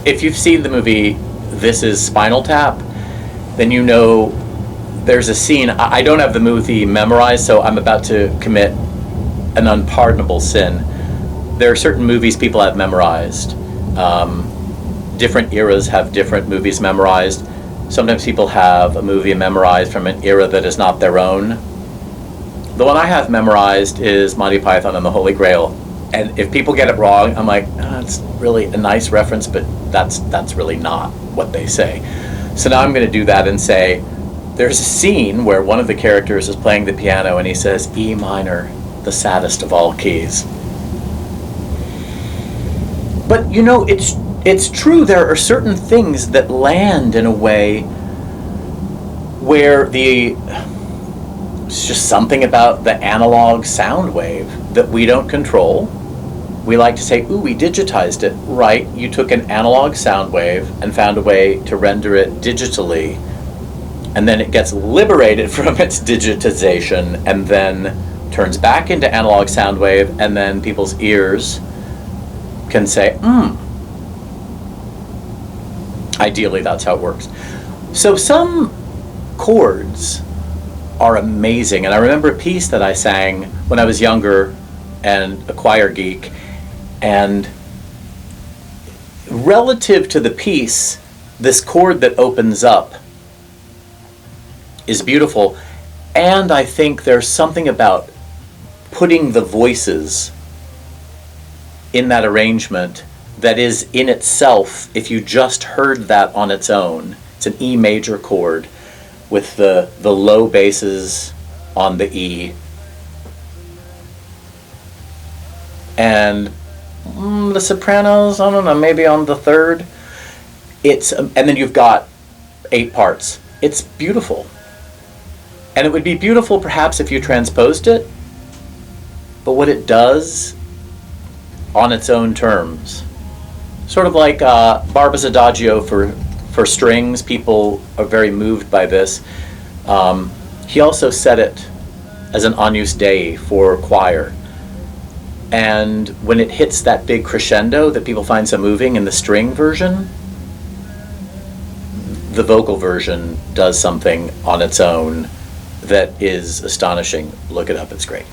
if you've seen the movie This Is Spinal Tap, then you know there's a scene. I don't have the movie memorized, so I'm about to commit an unpardonable sin. There are certain movies people have memorized. Different eras have different movies memorized. Sometimes people have a movie memorized from an era that is not their own. The one I have memorized is Monty Python and the Holy Grail. And if people get it wrong, I'm like, it's really a nice reference, but that's really not what they say. So now I'm going to do that and say, there's a scene where one of the characters is playing the piano and he says, E minor, the saddest of all keys. But you know, it's true, there are certain things that land in a way where it's just something about the analog sound wave that we don't control. We like to say, ooh, we digitized it. Right, you took an analog sound wave and found a way to render it digitally, and then it gets liberated from its digitization and then turns back into analog sound wave, and then people's ears can say, Ideally, that's how it works. So some chords are amazing, and I remember a piece that I sang when I was younger and a choir geek, and relative to the piece, this chord that opens up is beautiful, and I think there's something about putting the voices in that arrangement that is in itself, if you just heard that on its own, it's an E major chord with the low basses on the E, and the sopranos, I don't know, maybe on the third. And then you've got 8 parts. It's beautiful. And it would be beautiful perhaps if you transposed it, but what it does on its own terms, sort of like Barba's Adagio for strings, people are very moved by this. He also set it as an Agnus Dei for choir. And when it hits that big crescendo that people find so moving in the string version, the vocal version does something on its own that is astonishing. Look it up, it's great.